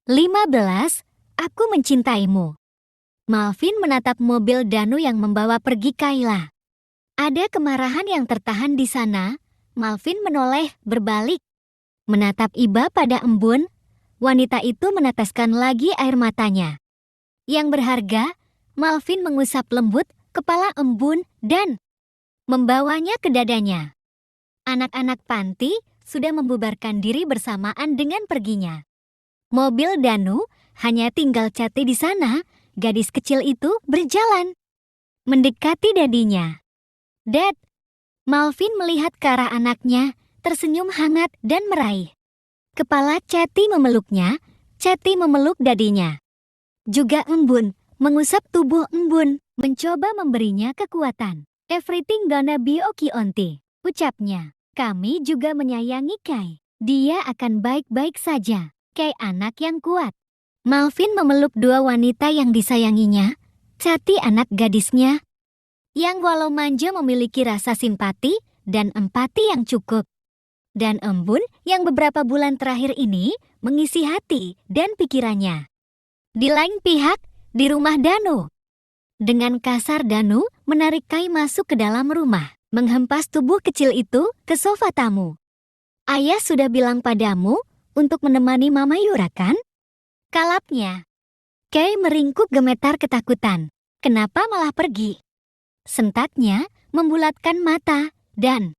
15. Aku mencintaimu. Malvin menatap mobil Danu yang membawa pergi Kayla. Ada kemarahan yang tertahan di sana. Malvin menoleh berbalik. Menatap iba pada embun, wanita itu meneteskan lagi air matanya. Yang berharga, Malvin mengusap lembut kepala embun dan membawanya ke dadanya. Anak-anak panti sudah membubarkan diri bersamaan dengan perginya. Mobil Danu hanya tinggal Cathy di sana. Gadis kecil itu berjalan mendekati dadinya. "Dad!" Malvin melihat ke arah anaknya, tersenyum hangat dan meraih. Kepala Cathy memeluknya, Cathy memeluk dadinya. Juga embun, mengusap tubuh embun, mencoba memberinya kekuatan. "Everything gonna be okay, Auntie," ucapnya. "Kami juga menyayangi Kay. Dia akan baik-baik saja. Kay anak yang kuat." Malvin memeluk dua wanita yang disayanginya, Cathy anak gadisnya, yang walau manja memiliki rasa simpati dan empati yang cukup. Dan embun yang beberapa bulan terakhir ini mengisi hati dan pikirannya. Di lain pihak, di rumah Danu. Dengan kasar Danu menarik Kay masuk ke dalam rumah, menghempas tubuh kecil itu ke sofa tamu. "Ayah sudah bilang padamu untuk menemani Mama Yura, kan?" Kalapnya. Kay meringkuk gemetar ketakutan. Kenapa malah pergi? Sentaknya membulatkan mata dan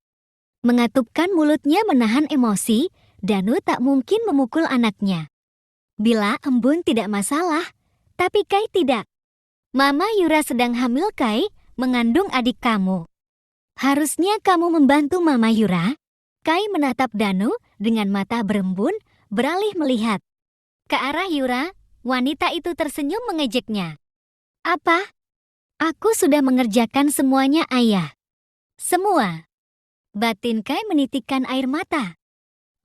mengatupkan mulutnya menahan emosi. Danu tak mungkin memukul anaknya. Bila embun tidak masalah, tapi Kay tidak. Mama Yura sedang hamil Kay, mengandung adik kamu. Harusnya kamu membantu Mama Yura. Kay menatap Danu dengan mata berembun, beralih melihat ke arah Yura. Wanita itu tersenyum mengejeknya. "Apa? Aku sudah mengerjakan semuanya, Ayah." "Semua?" Batin Kay menitikkan air mata.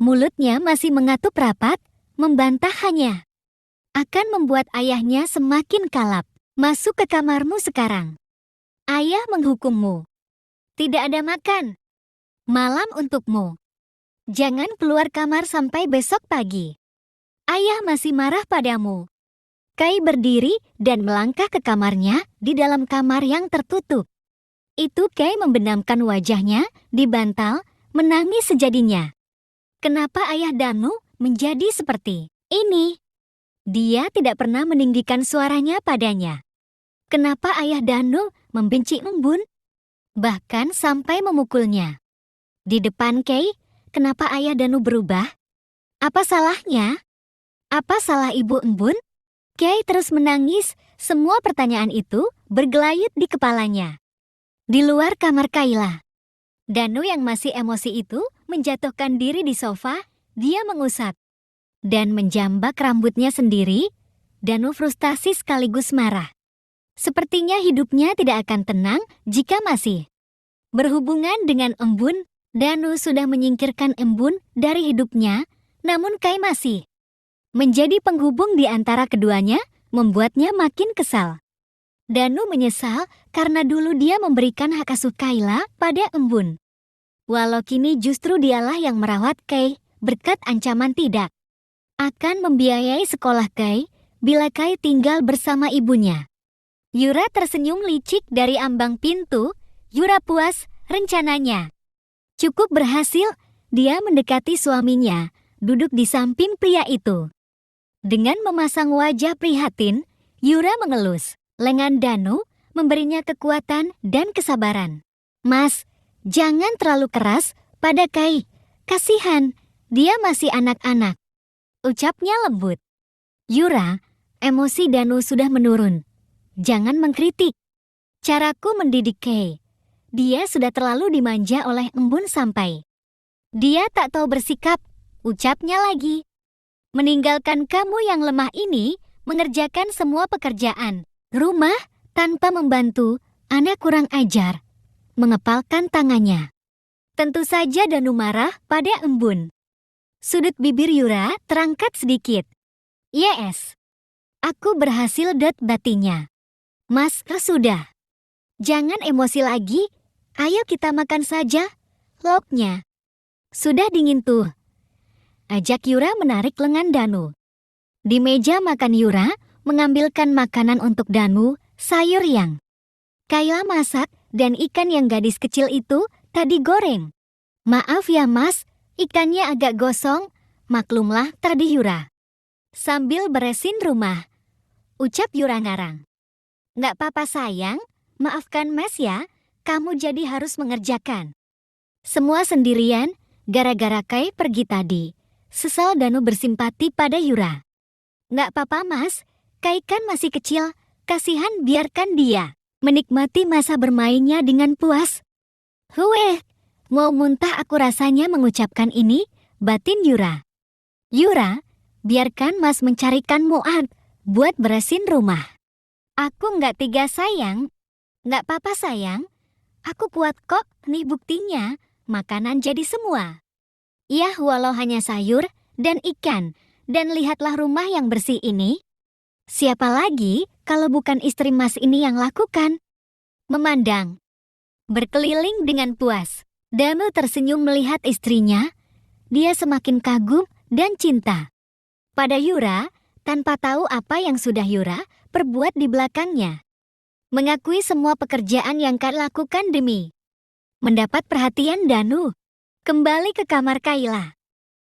Mulutnya masih mengatup rapat, membantah hanya akan membuat ayahnya semakin kalap. "Masuk ke kamarmu sekarang. Ayah menghukummu. Tidak ada makan malam untukmu. Jangan keluar kamar sampai besok pagi. Ayah masih marah padamu." Kay berdiri dan melangkah ke kamarnya di dalam kamar yang tertutup. Itu Kay membenamkan wajahnya di bantal, menangis sejadinya. Kenapa ayah Danu menjadi seperti ini? Dia tidak pernah meninggikan suaranya padanya. Kenapa ayah Danu membenci embun? Bahkan sampai memukulnya. Di depan Kay, kenapa ayah Danu berubah? Apa salahnya? Apa salah ibu embun? Kay terus menangis, semua pertanyaan itu bergelayut di kepalanya. Di luar kamar Kayla, Danu yang masih emosi itu menjatuhkan diri di sofa, dia mengusap dan menjambak rambutnya sendiri. Danu frustasi sekaligus marah. Sepertinya hidupnya tidak akan tenang jika masih berhubungan dengan embun. Danu sudah menyingkirkan embun dari hidupnya, namun Kay masih menjadi penghubung di antara keduanya, membuatnya makin kesal. Danu menyesal karena dulu dia memberikan hak asuh Kayla pada embun. Walau kini justru dialah yang merawat Kay, berkat ancaman tidak akan membiayai sekolah Kay bila Kay tinggal bersama ibunya. Yura tersenyum licik dari ambang pintu. Yura puas rencananya. Cukup berhasil, dia mendekati suaminya, duduk di samping pria itu. Dengan memasang wajah prihatin, Yura mengelus lengan Danu, memberinya kekuatan dan kesabaran. "Mas, jangan terlalu keras pada Kay. Kasihan, dia masih anak-anak," ucapnya lembut. "Yura, emosi Danu sudah menurun. Jangan mengkritik. Caraku mendidik Kay. Dia sudah terlalu dimanja oleh embun sampai dia tak tahu bersikap," ucapnya lagi. "Meninggalkan kamu yang lemah ini mengerjakan semua pekerjaan rumah tanpa membantu, anak kurang ajar," mengepalkan tangannya. Tentu saja Danu marah pada embun. Sudut bibir Yura terangkat sedikit. "Yes, aku berhasil," batinya. "Mas, sudah. Jangan emosi lagi. Ayo kita makan saja. Lauknya sudah dingin tuh," ajak Yura menarik lengan Danu. Di meja makan Yura mengambilkan makanan untuk Danu, sayur yang Kayla masak dan ikan yang gadis kecil itu tadi goreng. Maaf ya mas, ikannya agak gosong, maklumlah tadi Yura. Sambil beresin rumah, ucap Yura ngarang. Nggak apa-apa sayang, maafkan mes ya, kamu jadi harus mengerjakan. Semua sendirian, gara-gara Kai pergi tadi. Sesal Danu bersimpati pada Yura. Nggak apa-apa mas, Kai kan masih kecil, kasihan biarkan dia menikmati masa bermainnya dengan puas. Hueh, mau muntah aku rasanya mengucapkan ini, batin Yura. Yura, biarkan mas mencarikan Muad buat beresin rumah. Aku nggak tega sayang. Nggak apa-apa sayang, aku kuat kok, nih buktinya, makanan jadi semua. Ya walau hanya sayur dan ikan, dan lihatlah rumah yang bersih ini. Siapa lagi kalau bukan istri mas ini yang lakukan? Memandang, berkeliling dengan puas. Danu tersenyum melihat istrinya. Dia semakin kagum dan cinta pada Yura, tanpa tahu apa yang sudah Yura perbuat di belakangnya. Mengakui semua pekerjaan yang Kak lakukan demi mendapat perhatian Danu. Kembali ke kamar Kayla.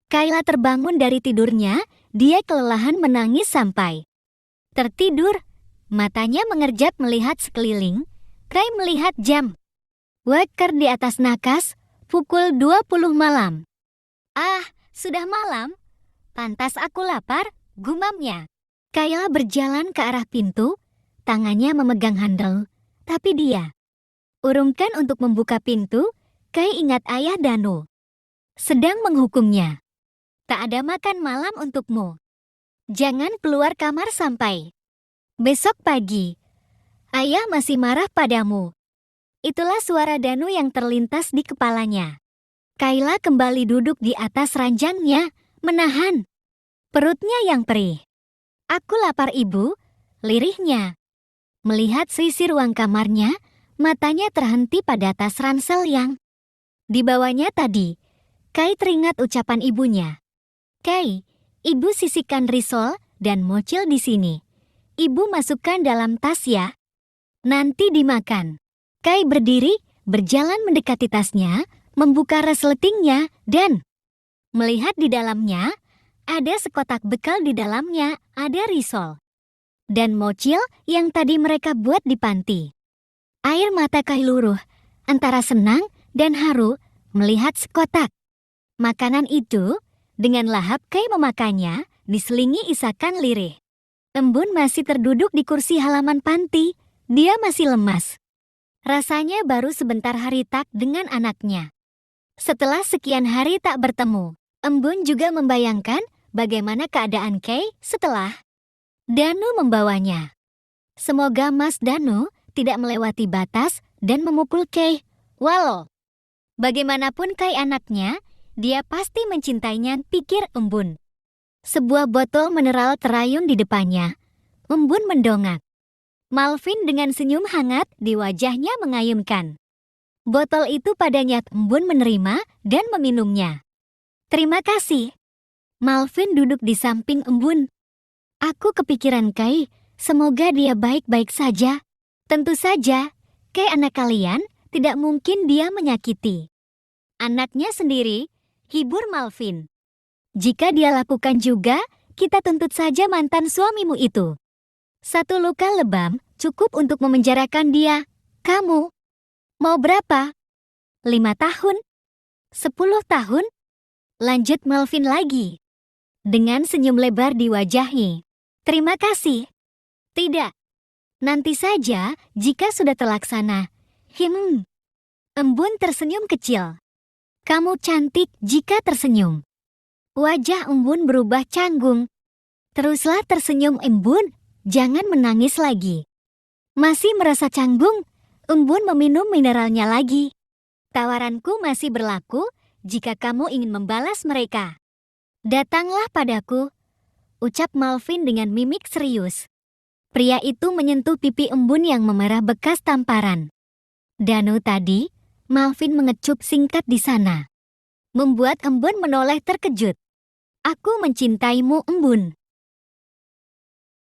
Kayla terbangun dari tidurnya, dia kelelahan menangis sampai tertidur. Matanya mengerjap melihat sekeliling. Kai melihat jam. Weker di atas nakas, pukul 20 malam. Ah, sudah malam. Pantas aku lapar, gumamnya. Kayla berjalan ke arah pintu, tangannya memegang handle. Tapi dia urungkan untuk membuka pintu. Kai ingat ayah Danu sedang menghukumnya. Tak ada makan malam untukmu. Jangan keluar kamar sampai besok pagi. Ayah masih marah padamu. Itulah suara Danu yang terlintas di kepalanya. Kayla kembali duduk di atas ranjangnya, menahan perutnya yang perih. Aku lapar ibu, lirihnya. Melihat sisi ruang kamarnya, matanya terhenti pada tas ransel yang dibawanya tadi. Kai teringat ucapan ibunya. Kai, ibu sisihkan risol dan mocil di sini. Ibu masukkan dalam tas ya. Nanti dimakan. Kai berdiri, berjalan mendekati tasnya, membuka resletingnya, dan melihat di dalamnya, ada sekotak bekal di dalamnya, ada risol dan mocil yang tadi mereka buat di panti. Air mata Kai luruh, antara senang dan haru, melihat sekotak makanan itu. Dengan lahap Kai memakannya, diselingi isakan lirih. Embun masih terduduk di kursi halaman panti. Dia masih lemas. Rasanya baru sebentar hari tak dengan anaknya. Setelah sekian hari tak bertemu, Embun juga membayangkan bagaimana keadaan Kai setelah Danu membawanya. Semoga Mas Danu tidak melewati batas dan memukul Kai. Walau bagaimanapun Kai anaknya, dia pasti mencintainya, pikir Embun. Sebuah botol mineral terayun di depannya. Embun mendongak. Malvin dengan senyum hangat di wajahnya mengayunkan botol itu padanya. Embun menerima dan meminumnya. Terima kasih. Malvin duduk di samping Embun. Aku kepikiran Kai, semoga dia baik-baik saja. Tentu saja, Kai anak kalian, tidak mungkin dia menyakiti anaknya sendiri, hibur Malvin. Jika dia lakukan juga, kita tuntut saja mantan suamimu itu. Satu luka lebam cukup untuk memenjarakan dia. Kamu mau berapa? 5 tahun? 10 tahun? Lanjut Malvin lagi. Dengan senyum lebar di wajahnya. Terima kasih. Tidak. Nanti saja jika sudah terlaksana. Embun tersenyum kecil. Kamu cantik jika tersenyum. Wajah Embun berubah canggung. Teruslah tersenyum Embun, jangan menangis lagi. Masih merasa canggung, Embun meminum mineralnya lagi. Tawaranku masih berlaku jika kamu ingin membalas mereka. Datanglah padaku, ucap Malvin dengan mimik serius. Pria itu menyentuh pipi Embun yang memerah bekas tamparan. Danu tadi, Malvin mengecup singkat di sana. Membuat Embun menoleh terkejut. Aku mencintaimu Embun.